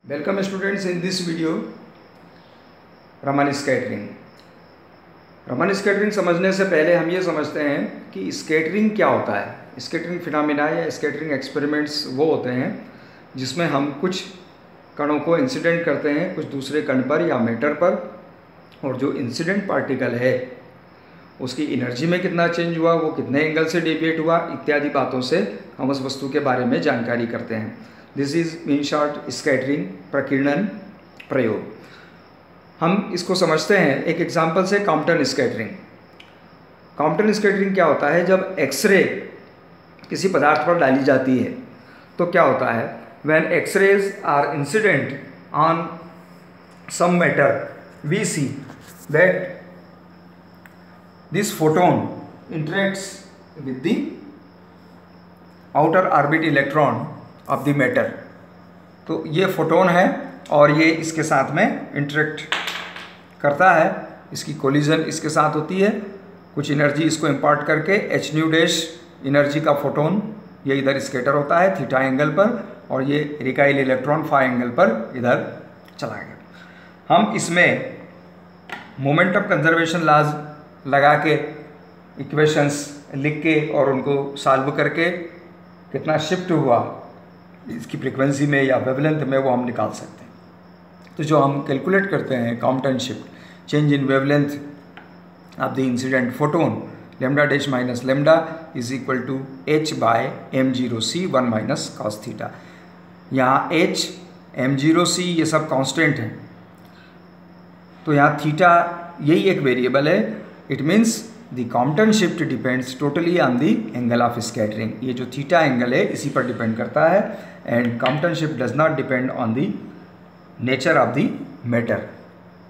Welcome students in this video Raman scattering. Raman scattering समझने से पहले हम ये समझते हैं कि स्कैटरिंग क्या होता है। स्कैटरिंग फिनोमेना या स्कैटरिंग एक्सपेरिमेंट्स वो होते हैं जिसमें हम कुछ कणों को इंसिडेंट करते हैं कुछ दूसरे कण पर या मैटर पर, और जो इंसिडेंट पार्टिकल है उसकी एनर्जी में कितना चेंज हुआ, वो कितने एंगल से डेविएट हुआ, इत्यादि बातों से हम उस वस्तु के बारे में जानकारी करते हैं। This is in short scattering, प्रकीर्णन प्रयोग। हम इसको समझते हैं एक एग्जाम्पल से, कॉम्पटन स्कैटरिंग। कॉम्पटन स्कैटरिंग क्या होता है? जब एक्सरे किसी पदार्थ पर डाली जाती है तो क्या होता है, when x-rays are incident on some matter we see that this photon interacts with the outer orbit electron of the matter। तो ये फोटोन है और ये इसके साथ में इंटरेक्ट करता है, इसकी कोलिजन इसके साथ होती है, कुछ एनर्जी इसको इम्पार्ट करके एच न्यू डैश एनर्जी का फोटोन ये इधर स्कैटर होता है थीटा एंगल पर, और ये रिकाइल इलेक्ट्रॉन फाई एंगल पर इधर चला गया। हम इसमें मोमेंट ऑफ कंजर्वेशन लॉज लगा के इक्वेशंस लिख के और उनको सॉल्व करके कितना शिफ्ट हुआ इसकी फ्रीक्वेंसी में या वेवलेंथ में वो हम निकाल सकते हैं। तो जो हम कैलकुलेट करते हैं Compton shift, change in wavelength of the incident photon lambda dash minus lambda is equal to h by m0c 1 minus cos theta. यहाँ h m0c ये सब कांस्टेंट हैं, तो यहाँ थीटा यही एक वेरिएबल है। It means the Compton shift depends totally on the angle of scattering. ये जो थीटा एंगल है इसी पर डिपेंड करता है, and Compton shift does not depend on the nature of the matter,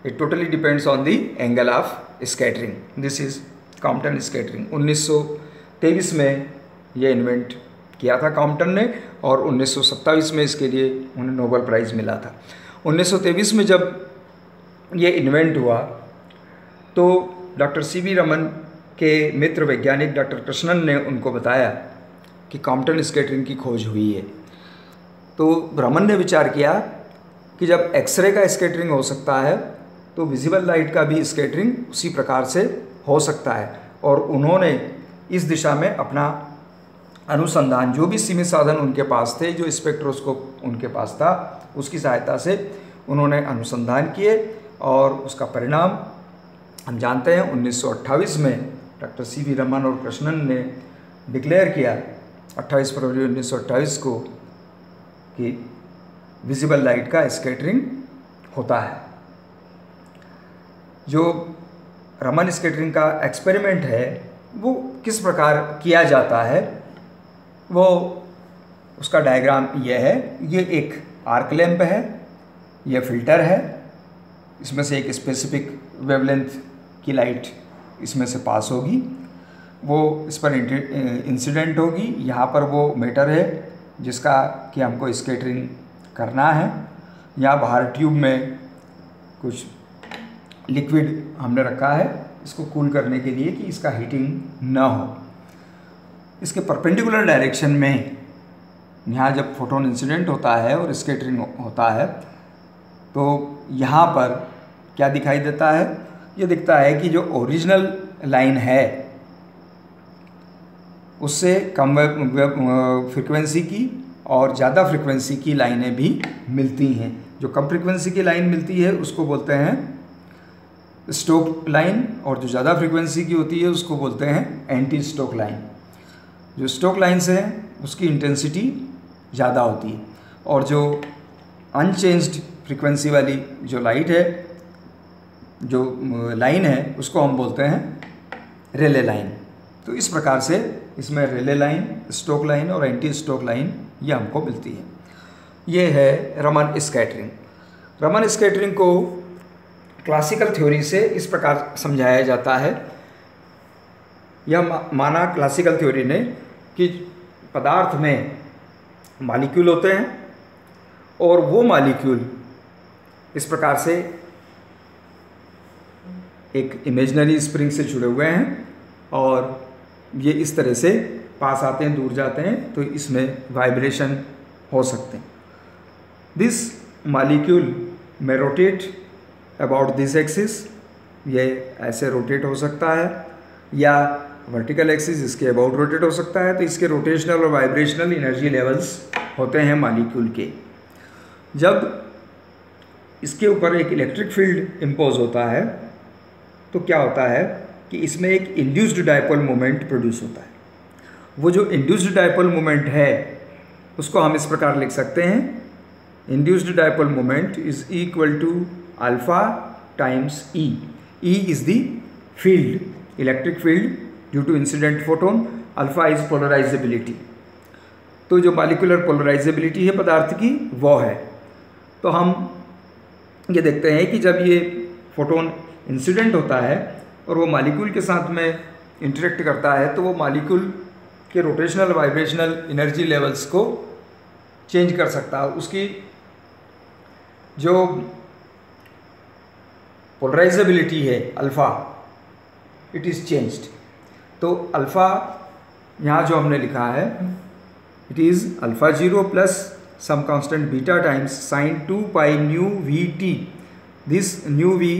it totally depends on the angle of scattering. This is Compton scattering. 1923 में ये invent किया था कॉम्पटन ने, और 1927 में इसके लिए उन्हें नोबेल प्राइज़ मिला था। 1923 में जब ये इन्वेंट हुआ तो डॉक्टर सी.वी. रमन के मित्र वैज्ञानिक डॉक्टर कृष्णन ने उनको बताया कि कॉम्पटन स्कैटरिंग की खोज हुई है। तो रमन ने विचार किया कि जब एक्सरे का स्कैटरिंग हो सकता है तो विजिबल लाइट का भी स्कैटरिंग उसी प्रकार से हो सकता है, और उन्होंने इस दिशा में अपना अनुसंधान, जो भी सीमित साधन उनके पास थे, जो स्पेक्ट्रोस्कोप उनके पास था, उसकी सहायता से उन्होंने अनुसंधान किए, और उसका परिणाम हम जानते हैं। 1928 में डॉक्टर सी.वी. रमन और कृष्णन ने डिक्लेयर किया 28 फरवरी 1928 को कि विजिबल लाइट का स्कैटरिंग होता है। जो रमन स्कैटरिंग का एक्सपेरिमेंट है वो किस प्रकार किया जाता है, वो उसका डायग्राम ये है। ये एक आर्क लैंप है, ये फिल्टर है, इसमें से एक स्पेसिफिक वेवलेंथ की लाइट इसमें से पास होगी, वो इस पर इंसिडेंट होगी। यहाँ पर वो मैटर है जिसका कि हमको स्कैटरिंग करना है। यहाँ बाहर ट्यूब में कुछ लिक्विड हमने रखा है इसको कूल करने के लिए कि इसका हीटिंग ना हो। इसके परपेंडिकुलर डायरेक्शन में यहाँ जब फोटोन इंसिडेंट होता है और स्कैटरिंग होता है तो यहाँ पर क्या दिखाई देता है? ये दिखता है कि जो ओरिजिनल लाइन है उससे कम फ्रीक्वेंसी की और ज़्यादा फ्रीक्वेंसी की लाइनें भी मिलती हैं। जो कम फ्रीक्वेंसी की लाइन मिलती है उसको बोलते हैं स्टोक लाइन, और जो ज़्यादा फ्रीक्वेंसी की होती है उसको बोलते हैं एंटी स्टोक लाइन। जो स्टोक लाइन से उसकी इंटेंसिटी ज़्यादा होती है, और जो अनचेंज्ड फ्रीक्वेंसी वाली जो लाइट है, जो लाइन है, उसको हम बोलते हैं रेले लाइन। तो इस प्रकार से इसमें रेले लाइन, स्टोक लाइन और एंटी स्टोक लाइन ये हमको मिलती है। ये है रमन स्कैटरिंग। रमन स्कैटरिंग को क्लासिकल थ्योरी से इस प्रकार समझाया जाता है। यह माना क्लासिकल थ्योरी ने कि पदार्थ में मॉलिक्यूल होते हैं, और वो मॉलिक्यूल इस प्रकार से एक इमेजिनरी स्प्रिंग से जुड़े हुए हैं, और ये इस तरह से पास आते हैं, दूर जाते हैं, तो इसमें वाइब्रेशन हो सकते हैं। This मॉलिक्यूल में रोटेट अबाउट दिस एक्सिस, ये ऐसे रोटेट हो सकता है, या वर्टिकल एक्सिस इसके अबाउट रोटेट हो सकता है। तो इसके रोटेशनल और वाइब्रेशनल एनर्जी लेवल्स होते हैं मॉलिक्यूल के। जब इसके ऊपर एक इलेक्ट्रिक फील्ड इम्पोज होता है तो क्या होता है कि इसमें एक इंड्यूस्ड डायपोल मोमेंट प्रोड्यूस होता है। वो जो इंड्यूस्ड डायपोल मोमेंट है उसको हम इस प्रकार लिख सकते हैं, induced dipole moment is equal to alpha times E. E is the field, electric field due to incident photon, alpha is polarizability. तो जो मॉलिक्यूलर पोलराइजेबिलिटी है पदार्थ की वो है। तो हम ये देखते हैं कि जब ये फोटोन इंसिडेंट होता है और वो मॉलिक्यूल के साथ में इंटरेक्ट करता है तो वो मॉलिक्यूल के रोटेशनल वाइब्रेशनल एनर्जी लेवल्स को चेंज कर सकता है। उसकी जो पोलराइजेबिलिटी है अल्फ़ा, इट इज़ चेंज्ड। तो अल्फ़ा यहाँ जो हमने लिखा है it is alpha 0 plus some constant beta times sin 2 pi nu vt. This nu v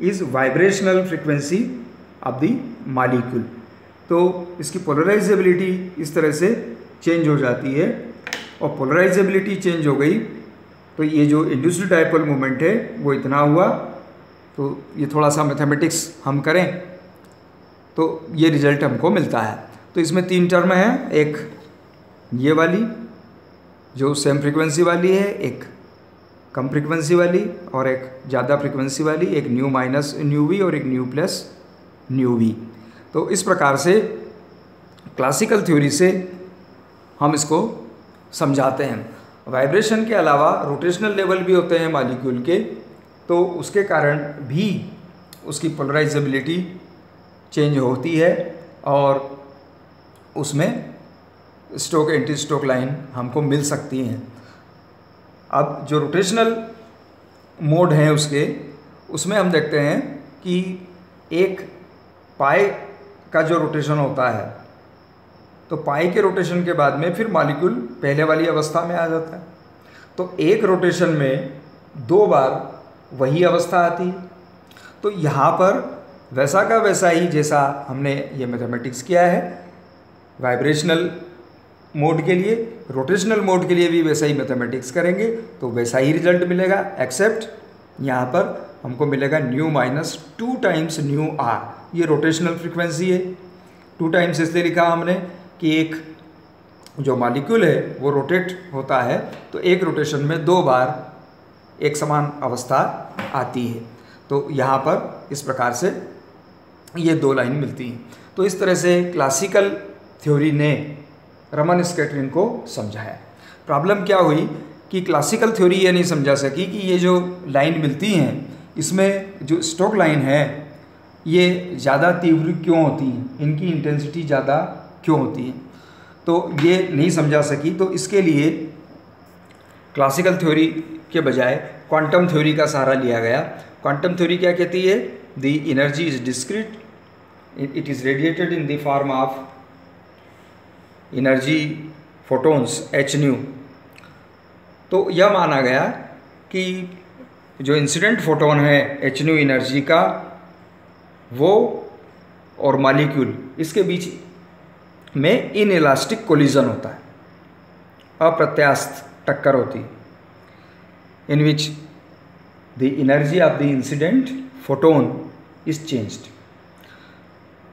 is vibrational frequency of the molecule. तो इसकी पोलराइजेबिलिटी इस तरह से चेंज हो जाती है, और पोलराइजेबिलिटी चेंज हो गई तो ये जो इंड्यूस्ड डायपोल मोमेंट है वो इतना हुआ। तो ये थोड़ा सा मैथमेटिक्स हम करें तो ये रिजल्ट हमको मिलता है। तो इसमें 3 टर्म हैं, एक ये वाली जो सेम फ्रीक्वेंसी वाली है, एक कम फ्रीक्वेंसी वाली और एक ज़्यादा फ्रीक्वेंसी वाली, एक न्यू माइनस न्यू वी और एक न्यू प्लस न्यू वी। तो इस प्रकार से क्लासिकल थ्योरी से हम इसको समझाते हैं। वाइब्रेशन के अलावा रोटेशनल लेवल भी होते हैं मॉलिक्यूल के, तो उसके कारण भी उसकी पोलराइजेबिलिटी चेंज होती है और उसमें स्टोक एंटी स्टोक लाइन हमको मिल सकती हैं। अब जो रोटेशनल मोड हैं उसमें हम देखते हैं कि एक पाई का जो रोटेशन होता है तो पाई के रोटेशन के बाद में फिर मॉलिक्यूल पहले वाली अवस्था में आ जाता है। तो एक रोटेशन में 2 बार वही अवस्था आती है। तो यहाँ पर वैसा का वैसा ही जैसा हमने ये मैथमेटिक्स किया है वाइब्रेशनल मोड के लिए, रोटेशनल मोड के लिए भी वैसा ही मैथमेटिक्स करेंगे तो वैसा ही रिजल्ट मिलेगा, एक्सेप्ट यहाँ पर हमको मिलेगा nu minus 2 times nu R. ये रोटेशनल फ्रीक्वेंसी है। 2 टाइम्स इसलिए लिखा हमने कि एक जो मॉलिक्यूल है वो रोटेट होता है तो एक रोटेशन में 2 बार एक समान अवस्था आती है। तो यहाँ पर इस प्रकार से ये 2 लाइन मिलती हैं। तो इस तरह से क्लासिकल थ्योरी ने रमन स्कैटरिंग को समझाया। प्रॉब्लम क्या हुई कि क्लासिकल थ्योरी ये नहीं समझा सकी कि ये जो लाइन मिलती हैं इसमें जो स्टोक लाइन है ये ज़्यादा तीव्र क्यों होती हैं, इनकी इंटेंसिटी ज़्यादा क्यों होती है, तो ये नहीं समझा सकी। तो इसके लिए क्लासिकल थ्योरी के बजाय क्वांटम थ्योरी का सहारा लिया गया। क्वांटम थ्योरी क्या कहती है? The energy is discrete, it is radiated in the form of energy photons H new. तो यह माना गया कि जो इंसिडेंट फोटोन है एच न्यू एनर्जी का वो और मॉलिक्यूल इसके बीच में इनइलास्टिक कोलिजन होता है, अप्रत्यास्थ टक्कर होती है, in which the energy of the incident photon is changed.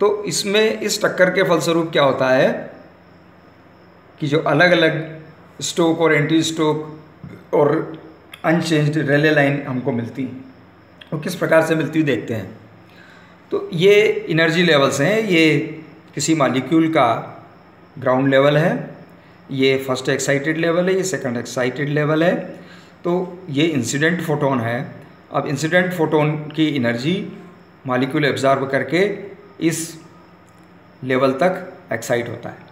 तो इसमें इस टक्कर के फलस्वरूप क्या होता है कि जो अलग अलग स्टोक और एंटी स्टोक और अनचेंज्ड रेले लाइन हमको मिलती हैं, वो किस प्रकार से मिलती हुई देखते हैं। तो ये एनर्जी लेवल्स हैं, ये किसी मॉलिक्यूल का ग्राउंड लेवल है, ये फर्स्ट एक्साइटेड लेवल है, ये सेकंड एक्साइटेड लेवल है। तो ये इंसिडेंट फोटोन है। अब इंसिडेंट फोटोन की एनर्जी मॉलिक्यूल एब्जॉर्ब करके इस लेवल तक एक्साइट होता है,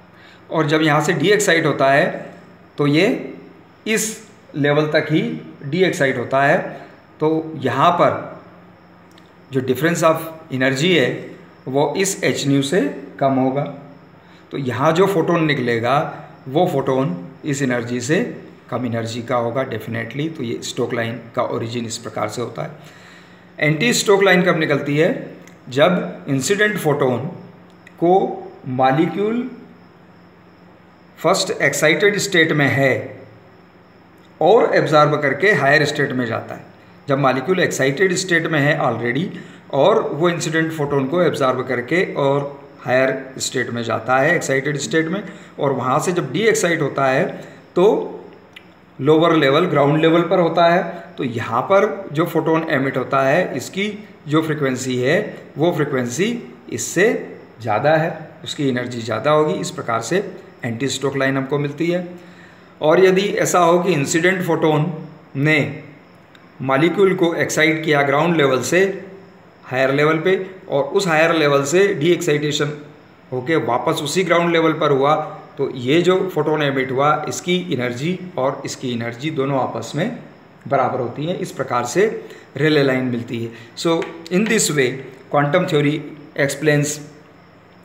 और जब यहाँ से डी एक्साइट होता है तो ये इस लेवल तक ही डी एक्साइट होता है। तो यहाँ पर जो डिफरेंस ऑफ एनर्जी है वो इस एच न्यू से कम होगा। तो यहाँ जो फोटोन निकलेगा वो फोटोन इस एनर्जी से कम एनर्जी का होगा डेफिनेटली। तो ये स्टोक लाइन का ओरिजिन इस प्रकार से होता है। एंटी स्टोक लाइन कब निकलती है? जब इंसिडेंट फोटोन को मॉलिक्यूल फर्स्ट एक्साइटेड स्टेट में है और एब्जॉर्ब करके हायर स्टेट में जाता है। जब मॉलिक्यूल एक्साइटेड स्टेट में है ऑलरेडी और वो इंसिडेंट फोटोन को एब्जॉर्ब करके और हायर स्टेट में जाता है, एक्साइटेड स्टेट में, और वहाँ से जब डी एक्साइट होता है तो लोअर लेवल, ग्राउंड लेवल पर होता है। तो यहाँ पर जो फोटोन एमिट होता है इसकी जो फ्रिक्वेंसी है वो फ्रिक्वेंसी इससे ज़्यादा है, उसकी एनर्जी ज़्यादा होगी। इस प्रकार से एंटी स्टोक लाइन हमको मिलती है। और यदि ऐसा हो कि इंसिडेंट फोटोन ने मॉलिक्यूल को एक्साइट किया ग्राउंड लेवल से हायर लेवल पे और उस हायर लेवल से डी एक्साइटेशन होके वापस उसी ग्राउंड लेवल पर हुआ, तो ये जो फोटोन एमिट हुआ इसकी एनर्जी और इसकी एनर्जी दोनों आपस में बराबर होती हैं। इस प्रकार से रेले लाइन मिलती है। So in this way quantum theory explains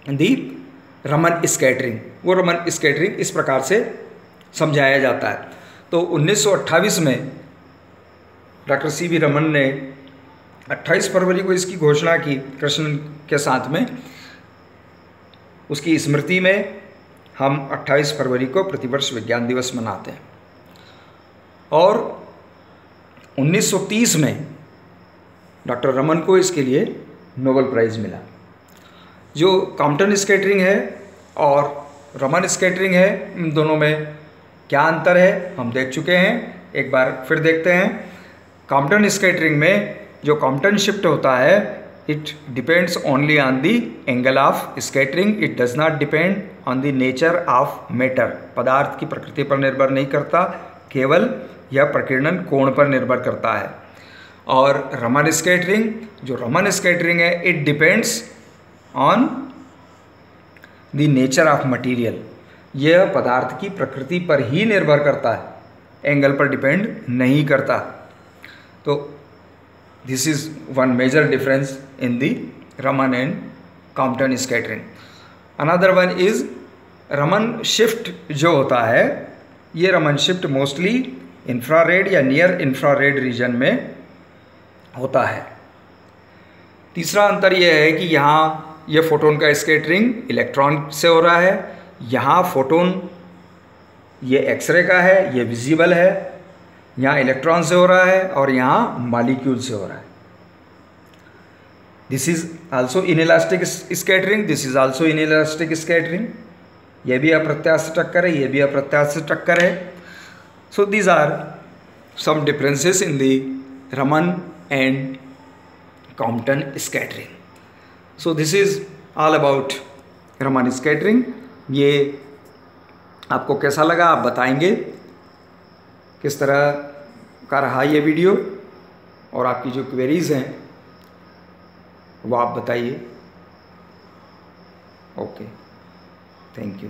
the Raman scattering. वो रमन स्कैटरिंग इस प्रकार से समझाया जाता है। तो 1928 में डॉक्टर सी.वी. रमन ने 28 फरवरी को इसकी घोषणा की कृष्णन के साथ में। उसकी स्मृति में हम 28 फरवरी को प्रतिवर्ष विज्ञान दिवस मनाते हैं। और 1930 में डॉक्टर रमन को इसके लिए नोबेल प्राइज़ मिला। जो कॉम्पटन स्कैटरिंग है और रमन स्कैटरिंग है, इन दोनों में क्या अंतर है हम देख चुके हैं, एक बार फिर देखते हैं। कॉम्पटन स्कैटरिंग में जो कॉम्पटन शिफ्ट होता है it depends only on the angle of scattering, it does not depend on the nature of matter. पदार्थ की प्रकृति पर निर्भर नहीं करता, केवल यह प्रकीर्णन कोण पर निर्भर करता है। और रमन स्कैटरिंग, जो रमन स्कैटरिंग है it depends on the nature of material, यह पदार्थ की प्रकृति पर ही निर्भर करता है, एंगल पर डिपेंड नहीं करता। तो this is one major difference in the Raman and Compton scattering. Another one is Raman shift जो होता है, ये रमन शिफ्ट मोस्टली इंफ्रारेड या नियर इंफ्रारेड रीजन में होता है। तीसरा अंतर यह है कि यहाँ ये फोटोन का स्कैटरिंग इलेक्ट्रॉन से हो रहा है, यहाँ फोटोन ये एक्सरे का है, ये विजिबल है, यहाँ इलेक्ट्रॉन से हो रहा है और यहाँ मॉलिक्यूल से हो रहा है। This is also inelastic scattering, this is also inelastic scattering. ये भी अप्रत्यास्थ टक्कर है, ये भी अप्रत्यास्थ टक्कर है। So these are some differences in the Raman and Compton scattering. So this is all about Raman scattering. ये आपको कैसा लगा आप बताएंगे, किस तरह का रहा ये वीडियो, और आपकी जो क्वेरीज़ हैं वो आप बताइए। Okay, thank you.